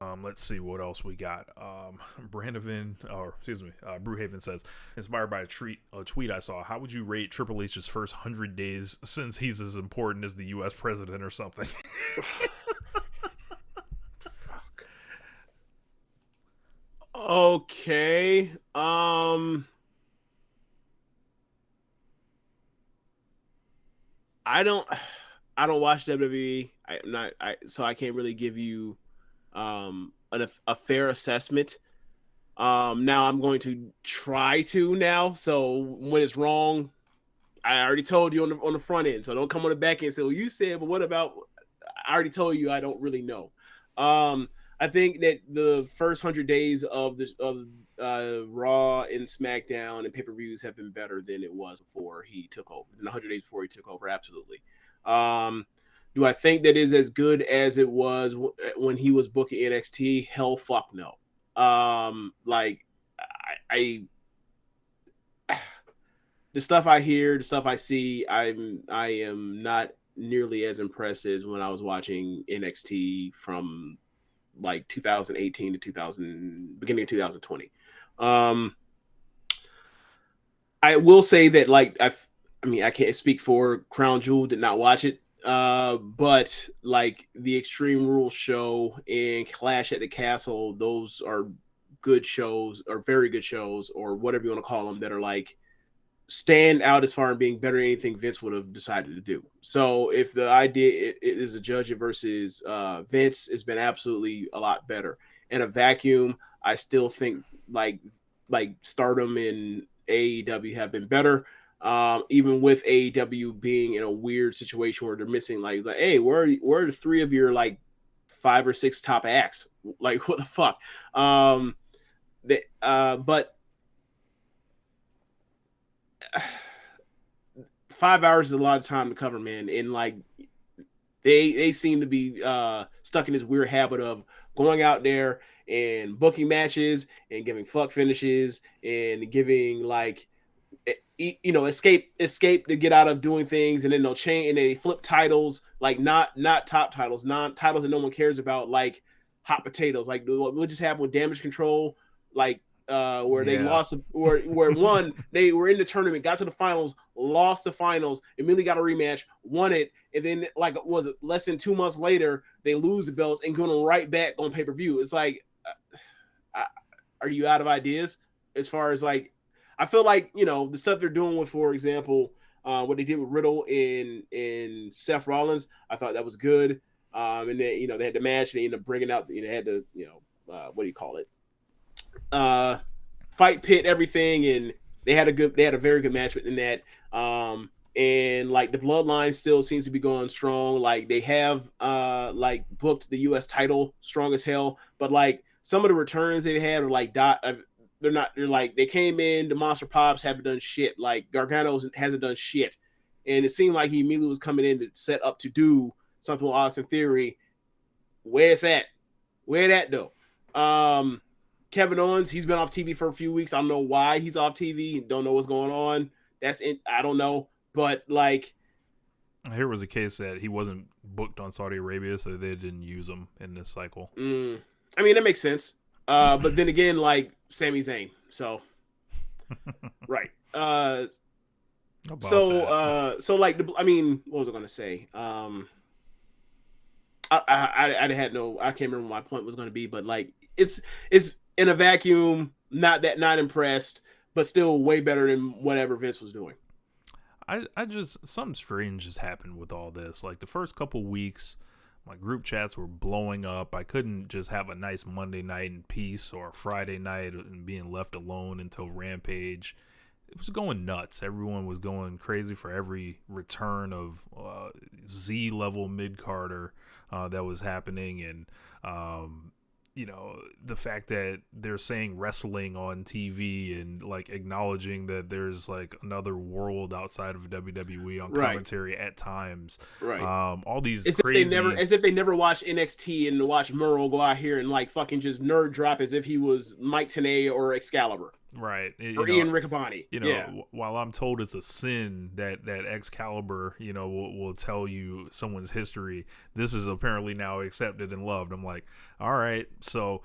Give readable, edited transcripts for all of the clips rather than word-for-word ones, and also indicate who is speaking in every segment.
Speaker 1: Let's see what else we got. Brewhaven says, inspired by a tweet I saw. How would you rate Triple H's first 100 days since he's as important as the U.S. president or something?
Speaker 2: Fuck. Okay. I don't I don't watch WWE. I'm not so I can't really give you a fair assessment. Now I'm going to try to now. So when it's wrong, I already told you on the front end. So don't come on the back end and say, "Well, you said," but what about? I already told you I don't really know. I think that the first 100 days of Raw and SmackDown and pay-per-views have been better than it was before he took over. In the 100 days before he took over, absolutely. Um, do I think that is as good as it was when he was booking NXT? Hell, fuck no. Like I the stuff I hear, the stuff I see, I am not nearly as impressed as when I was watching NXT from like 2018 to 2000, beginning of 2020. Um, I will say that I mean, I can't speak for Crown Jewel, did not watch it. But like the Extreme Rules show and Clash at the Castle, those are good shows or very good shows or whatever you want to call them that are like stand out as far as being better than anything Vince would have decided to do. So if the idea is a judge it versus Vince, it's been absolutely a lot better. In a vacuum, I still think like Stardom and AEW have been better. Even with AEW being in a weird situation where they're missing like hey, where are the three of your like five or six top acts? Like what the fuck? But 5 hours is a lot of time to cover, man. And like they seem to be stuck in this weird habit of going out there and booking matches and giving fuck finishes and giving like escape to get out of doing things, and then they'll change and they flip titles like not top titles, non titles that no one cares about, like hot potatoes, like what just happened with Damage Control, like where they
Speaker 1: Yeah.
Speaker 2: lost, where one they were in the tournament, got to the finals, lost the finals, immediately got a rematch, won it, and then like was it less than 2 months later they lose the belts and going right back on pay per view. It's like, are you out of ideas? As far as like, I feel like the stuff they're doing with, for example, what they did with Riddle in Seth Rollins, I thought that was good. And then they had the match, and they ended up bringing out, they had the what do you call it? Fight pit, everything, and they had a very good match in that. And like the bloodline still seems to be going strong. Like they have like booked the US title strong as hell, but like some of the returns they had are like they're like they came in, the Monster Pops haven't done shit. Like Gargano hasn't done shit. And it seemed like he immediately was coming in to set up to do something with Austin Theory. Where's that? Where that though? Kevin Owens, he's been off TV for a few weeks. I don't know why he's off TV. Don't know what's going on. I don't know. But like,
Speaker 1: Here was a case that he wasn't booked on Saudi Arabia, so they didn't use him in this cycle.
Speaker 2: I mean, that makes sense. But then again, like Sami Zayn. So right. So like I mean, what was I gonna say? I had no, I can't remember what my point was going to be, but like it's in a vacuum, not impressed, but still way better than whatever Vince was doing.
Speaker 1: I just, something strange has happened with all this. Like the first couple weeks, my group chats were blowing up. I couldn't just have a nice Monday night in peace or Friday night and being left alone until Rampage. It was going nuts. Everyone was going crazy for every return of Z level mid Carter that was happening, and the fact that they're saying wrestling on TV and like acknowledging that there's like another world outside of WWE on commentary at times.
Speaker 2: Right.
Speaker 1: All these
Speaker 2: as
Speaker 1: crazy,
Speaker 2: as if they never watched NXT and watch Murrow go out here and like fucking just nerd drop as if he was Mike Tenay or Excalibur.
Speaker 1: Right.
Speaker 2: or Ian Riccaboni.
Speaker 1: You
Speaker 2: Yeah.
Speaker 1: know, while I'm told it's a sin that Excalibur, you know, will tell you someone's history, this is apparently now accepted and loved. I'm like, all right. So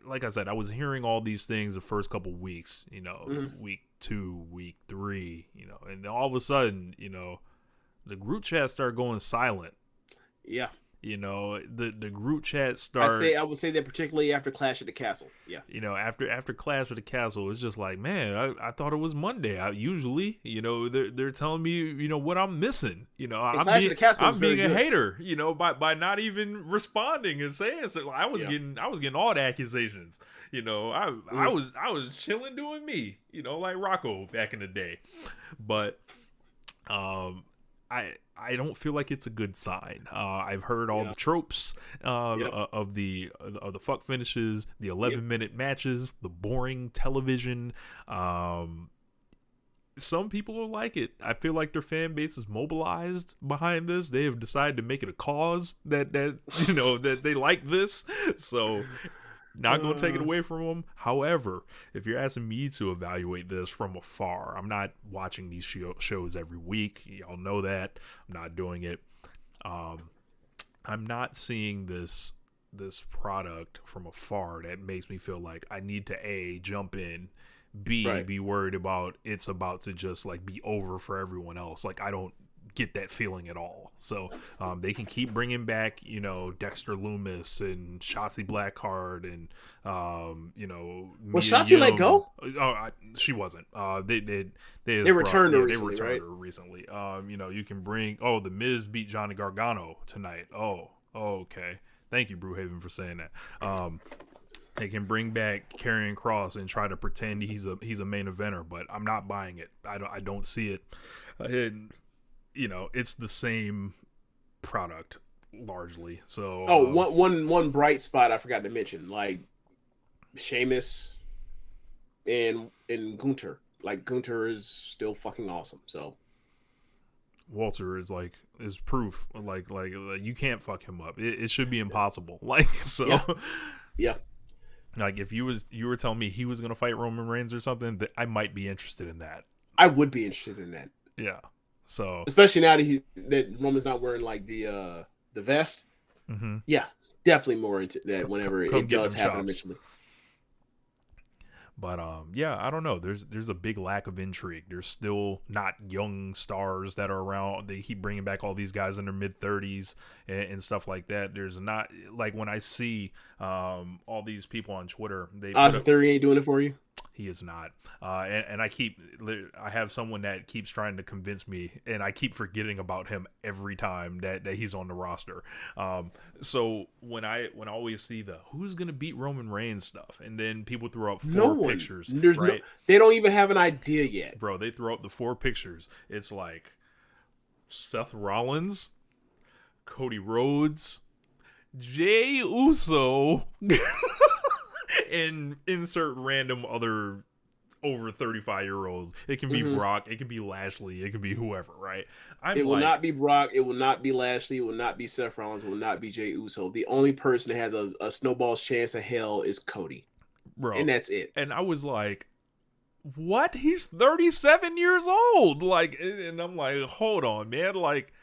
Speaker 1: like I said, I was hearing all these things the first couple weeks, you know, week 2, week 3, you know, and then all of a sudden, you know, the group chat started going silent.
Speaker 2: Yeah.
Speaker 1: You know, the group chat start.
Speaker 2: I would say that particularly after Clash at the Castle. Yeah.
Speaker 1: You know, after Clash of the Castle, it's just like, man, I thought it was Monday. Usually, you know, they're telling me, you know, what I'm missing. You know, I'm being a hater. You know, by not even responding and saying so. I was getting all the accusations. You know, I was chilling doing me. You know, like Rocco back in the day, but I don't feel like it's a good sign. I've heard all the tropes of the fuck finishes, the 11-minute matches, the boring television. Some people will like it. I feel like their fan base is mobilized behind this. They have decided to make it a cause that you know that they like this. So not going to take it away from them. However, if you're asking me to evaluate this from afar, I'm not watching these shows every week. Y'all know that. I'm not doing it. I'm not seeing this product from afar that makes me feel like I need to A, jump in, B, be worried about it's about to just like be over for everyone else. Like I don't get that feeling at all. So they can keep bringing back, you know, Dexter Loomis and Shotzi Blackheart and you know,
Speaker 2: was Shotzi let go?
Speaker 1: She wasn't. They
Speaker 2: returned her recently.
Speaker 1: They returned her recently. You know, you can bring the Miz beat Johnny Gargano tonight. Okay. Thank you, Brewhaven, for saying that. They can bring back Karrion Kross and try to pretend he's a main eventer, but I'm not buying it. I don't see it. And you know, it's the same product largely. So
Speaker 2: one bright spot I forgot to mention, like Sheamus and Gunther. Like Gunther is still fucking awesome. So
Speaker 1: Walter is proof like you can't fuck him up. It should be impossible. Like so.
Speaker 2: Yeah.
Speaker 1: Like if you were telling me he was gonna fight Roman Reigns or something, that I might be interested in that.
Speaker 2: I would be interested in that.
Speaker 1: Yeah. So
Speaker 2: especially now that Roman's not wearing like the vest.
Speaker 1: Mm-hmm.
Speaker 2: Yeah, definitely more into that whenever it does happen eventually.
Speaker 1: But yeah, I don't know. There's a big lack of intrigue. There's still not young stars that are around. They keep bringing back all these guys in their mid-30s and stuff like that. There's not like when I see all these people on Twitter.
Speaker 2: Ozzy Theory ain't doing it for you.
Speaker 1: He is not. And I have someone that keeps trying to convince me, and I keep forgetting about him every time that he's on the roster. So when I always see the who's going to beat Roman Reigns stuff, and then people throw up four pictures. Right?
Speaker 2: They don't even have an idea yet.
Speaker 1: Bro, they throw up the 4 pictures. It's like Seth Rollins, Cody Rhodes, Jey Uso, and insert random other over 35-year-olds. It can be Brock, it can be Lashley, it can be whoever, right?
Speaker 2: It will not be Brock, it will not be Lashley, it will not be Seth Rollins, it will not be Jey Uso. The only person that has a snowball's chance of hell is Cody.
Speaker 1: Bro.
Speaker 2: And that's it.
Speaker 1: And I was like, what? He's 37 years old. Like, and I'm like, hold on, man. Like,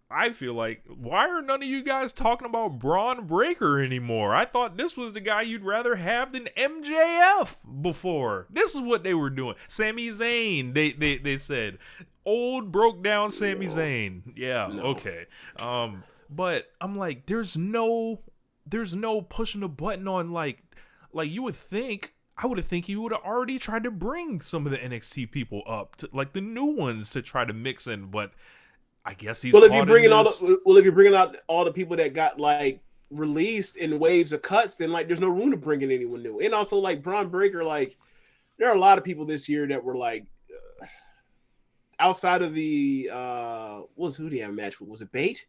Speaker 1: I feel like, why are none of you guys talking about Braun Breaker anymore? I thought this was the guy you'd rather have than MJF before. This is what they were doing. Sami Zayn, they said. Old, broke down Sami Zayn. Yeah, okay. But I'm like, there's no pushing a button on, like you would think. I would think he would have already tried to bring some of the NXT people up, to, like the new ones, to try to mix in, but I guess he's
Speaker 2: if you're bringing out all the people that got like released in waves of cuts, then like there's no room to bring in anyone new. And also like Braun Breaker, like there are a lot of people this year that were like outside of the who did he have a match with? Was it Bate?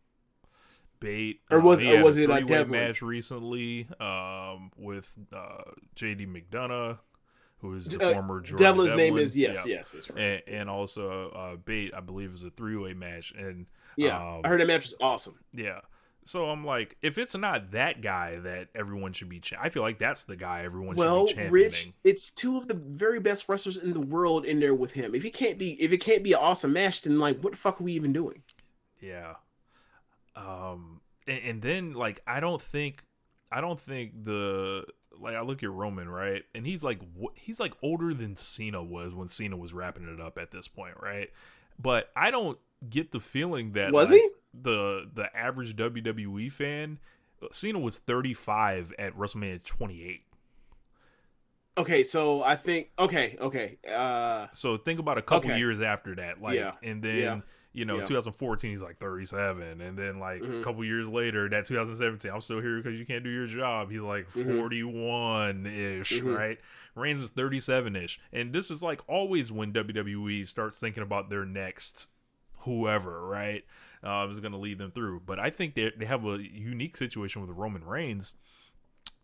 Speaker 2: Or was it a
Speaker 1: three-way match recently with JD McDonough, who is the former Jordan
Speaker 2: Devlin's name is yes, that's right.
Speaker 1: And also Bate, I believe, is a 3-way match. And
Speaker 2: I heard that match was awesome.
Speaker 1: Yeah, So I'm like, if it's not that guy that everyone should be, I feel like that's the guy everyone should be
Speaker 2: Well, Rich,
Speaker 1: championing.
Speaker 2: it's two of the very best wrestlers in the world in there with him. If it can't be an awesome match, then like, what the fuck are we even doing?
Speaker 1: Yeah. And then like I don't think the like I look at Roman, right, and he's like older than Cena was when Cena was wrapping it up at this point, right? But I don't get the feeling that
Speaker 2: Was
Speaker 1: like
Speaker 2: he?
Speaker 1: the average WWE fan, Cena was 35 at WrestleMania 28.
Speaker 2: Okay, so I think okay.
Speaker 1: So think about a couple
Speaker 2: Okay.
Speaker 1: years after that,
Speaker 2: Yeah.
Speaker 1: like, and
Speaker 2: Yeah.
Speaker 1: then
Speaker 2: Yeah.
Speaker 1: 2014 he's like 37, and then like a
Speaker 2: Mhm.
Speaker 1: couple years later, that 2017, I'm still here because you can't do your job. He's like
Speaker 2: Mhm.
Speaker 1: 41 ish,
Speaker 2: Mhm.
Speaker 1: right? Reigns is 37 ish, and this is like always when WWE starts thinking about their next whoever, right? Is going to lead them through. But I think they have a unique situation with Roman Reigns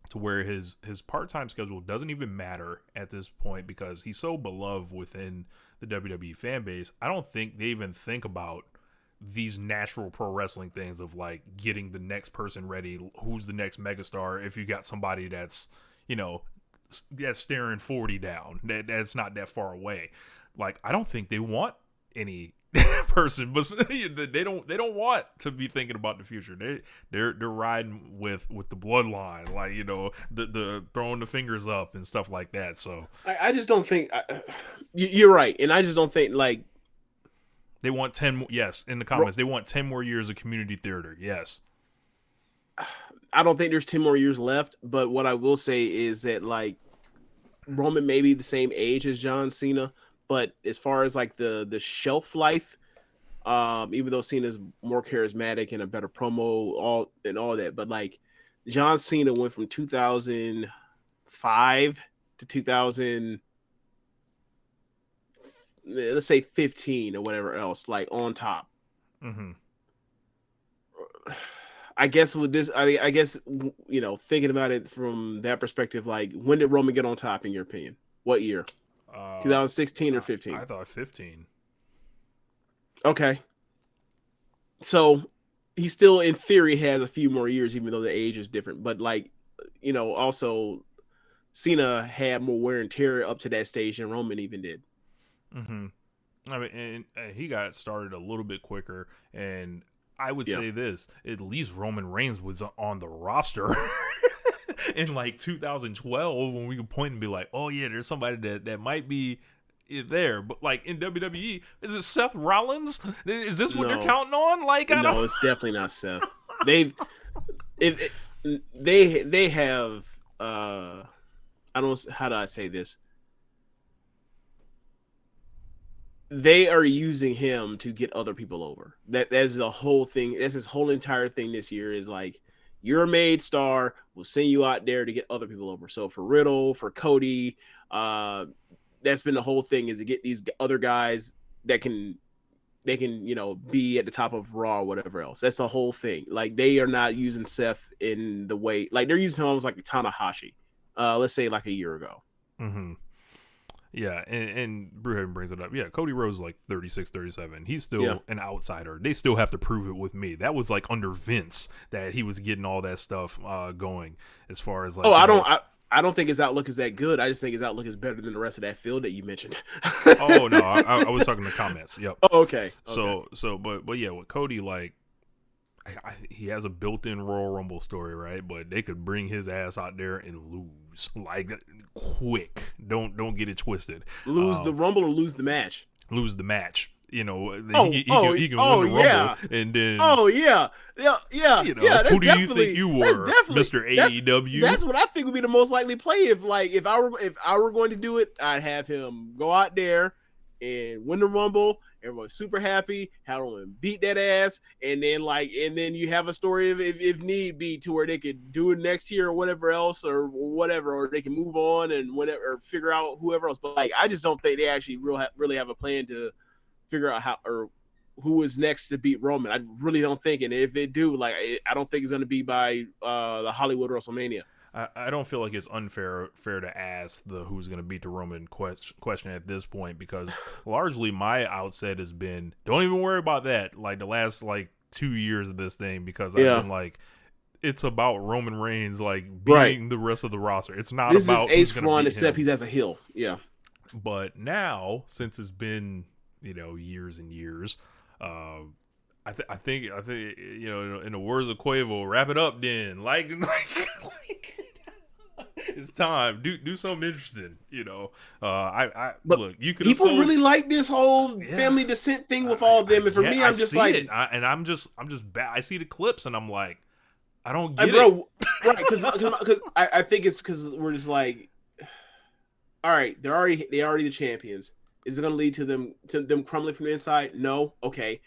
Speaker 1: to where his part-time schedule doesn't even matter at this point because he's so beloved within the WWE fan base. I don't think they even think about these natural pro wrestling things of like getting the next person ready, who's the next megastar, if you got somebody that's, you know, that's staring 40 down, that's not that far away. Like, I don't think they want any person, but they don't want to be thinking about the future. They're riding with the bloodline, like, the throwing the fingers up and stuff like that. So
Speaker 2: I just don't think you're right, and I just don't think like
Speaker 1: they want 10. Yes, in the comments, they want 10 more years of community theater. Yes.
Speaker 2: I don't think there's 10 more years left. But what I will say is that like Roman may be the same age as John Cena, but as far as like the shelf life, even though Cena's more charismatic and a better promo, all that, but like John Cena went from 2005 to 2000, let's say 15 or whatever else, like on top.
Speaker 1: Mm-hmm.
Speaker 2: I guess with this, I guess thinking about it from that perspective, like when did Roman get on top in your opinion? What year?
Speaker 1: Uh,
Speaker 2: 2016 or
Speaker 1: I
Speaker 2: 15?
Speaker 1: thought 15.
Speaker 2: Okay, so he still, in theory, has a few more years, even though the age is different. But like, also Cena had more wear and tear up to that stage than Roman even did.
Speaker 1: Mm-hmm. I mean, and he got started a little bit quicker, and I would
Speaker 2: Yeah.
Speaker 1: say this: at least Roman Reigns was on the roster in like 2012 when we could point and be like, "Oh yeah, there's somebody that might be there." But like in WWE, is it Seth Rollins? Is this what they're
Speaker 2: No,
Speaker 1: counting on? Like, I
Speaker 2: no,
Speaker 1: don't.
Speaker 2: it's definitely not Seth. They've it, they have I don't, how do I say this? They are using him to get other people over. That's the whole thing. That's his whole entire thing this year is like, you're a made star. We'll send you out there to get other people over. So for Riddle, for Cody, that's been the whole thing, is to get these other guys that can be at the top of Raw or whatever else. That's the whole thing. Like, they are not using Seth in the way, like they're using him almost like Tanahashi. Let's say like a year ago.
Speaker 1: Mm-hmm. Yeah, and Brewhaven brings it up. Yeah, Cody Rhodes is like 36, 37. He's still
Speaker 2: Yeah.
Speaker 1: an outsider. They still have to prove it with me. That was like under Vince that he was getting all that stuff going as far as like.
Speaker 2: Oh, I don't think his outlook is that good. I just think his outlook is better than the rest of that field that you mentioned.
Speaker 1: Oh no, I was talking the comments. Yep.
Speaker 2: Oh, okay.
Speaker 1: But yeah, with Cody, like, he has a built-in Royal Rumble story, right? But they could bring his ass out there and lose like quick. Don't get it twisted.
Speaker 2: Lose the Rumble or lose the match?
Speaker 1: Lose the match. He can
Speaker 2: Oh,
Speaker 1: win the
Speaker 2: yeah.
Speaker 1: Rumble, and then
Speaker 2: Oh yeah. That's
Speaker 1: who do you
Speaker 2: definitely-
Speaker 1: think you
Speaker 2: that's
Speaker 1: were,
Speaker 2: definitely-
Speaker 1: Mr.
Speaker 2: that's-
Speaker 1: AEW?
Speaker 2: That's what I think would be the most likely play. If I were going to do it, I'd have him go out there and win the Rumble. Everyone's super happy. Have him beat that ass, and then you have a story of if need be to where they could do it next year or whatever else or whatever, or they can move on and whatever, or figure out whoever else. But like, I just don't think they actually really have a plan to figure out how or who is next to beat Roman. I really don't think, and if they do, like, I don't think it's going to be by the Hollywood WrestleMania.
Speaker 1: I don't feel like it's fair to ask the who's going to beat the Roman question at this point, because largely my outset has been, don't even worry about that. Like the last like 2 years of this thing because I've
Speaker 2: Yeah.
Speaker 1: been like, it's about Roman Reigns like
Speaker 2: Right.
Speaker 1: beating the rest of the roster. It's not
Speaker 2: This is
Speaker 1: about who's
Speaker 2: Ace
Speaker 1: gonna
Speaker 2: Run,
Speaker 1: beat
Speaker 2: except
Speaker 1: him.
Speaker 2: he's as a heel. Yeah.
Speaker 1: But now, since it's been years and years, uh, I think in the words of Quavo, wrap it up then. Like it's time. Do something interesting. I
Speaker 2: But
Speaker 1: look. You could have
Speaker 2: people
Speaker 1: sold.
Speaker 2: really like this whole
Speaker 1: Yeah,
Speaker 2: family descent thing with all of them. And for me,
Speaker 1: I
Speaker 2: I'm just
Speaker 1: see
Speaker 2: like,
Speaker 1: it, and I'm just bad. I see the clips, and I'm like, I don't
Speaker 2: hey,
Speaker 1: get it.
Speaker 2: bro, right? Because I think it's because we're just like, all right, they already the champions. Is it going to lead to them crumbling from the inside? No. Okay.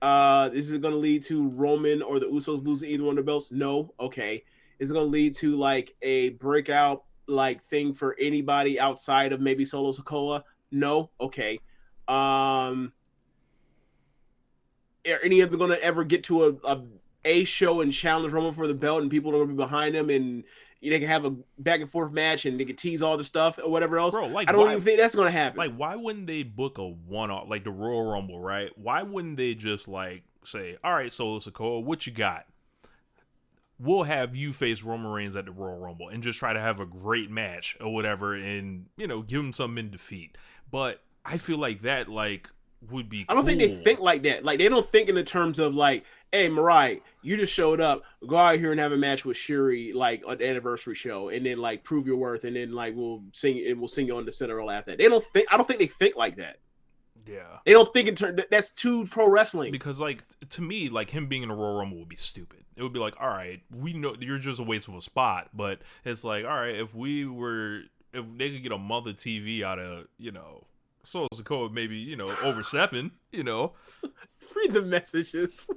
Speaker 2: Is it going to lead to Roman or the Usos losing either one of the belts? No. Okay. Is it going to lead to like a breakout like thing for anybody outside of maybe Solo Sikoa? No. Okay. Are any of them going to ever get to a show and challenge Roman for the belt, and people are going to be behind them, and they can have a back and forth match, and they can tease all the stuff or whatever else?
Speaker 1: Bro, like
Speaker 2: I don't
Speaker 1: why?
Speaker 2: even think that's going to happen.
Speaker 1: Like, why wouldn't they book a one-off, like the Royal Rumble, right? Why wouldn't they just, like, say, all right, Solo Sikoa, what you got? We'll have you face Roman Reigns at the Royal Rumble and just try to have a great match or whatever and, give him something in defeat. But I feel like that, like, would be
Speaker 2: I don't think they think like that. Like, they don't think in the terms of, like, hey, Mariah, you just showed up. Go out here and have a match with Shuri, like, on the anniversary show, and then, like, prove your worth, and then, like, we'll sing you on the center roll after that. I don't think they think like that.
Speaker 1: Yeah.
Speaker 2: They don't think in terms that's too pro wrestling.
Speaker 1: Because, like, to me, like, him being in a Royal Rumble would be stupid. It would be like, all right, we know you're just a waste of a spot, but it's like, all right, if they could get a month of TV out of, Solo Sikoa maybe, overstepping,
Speaker 2: Read the messages.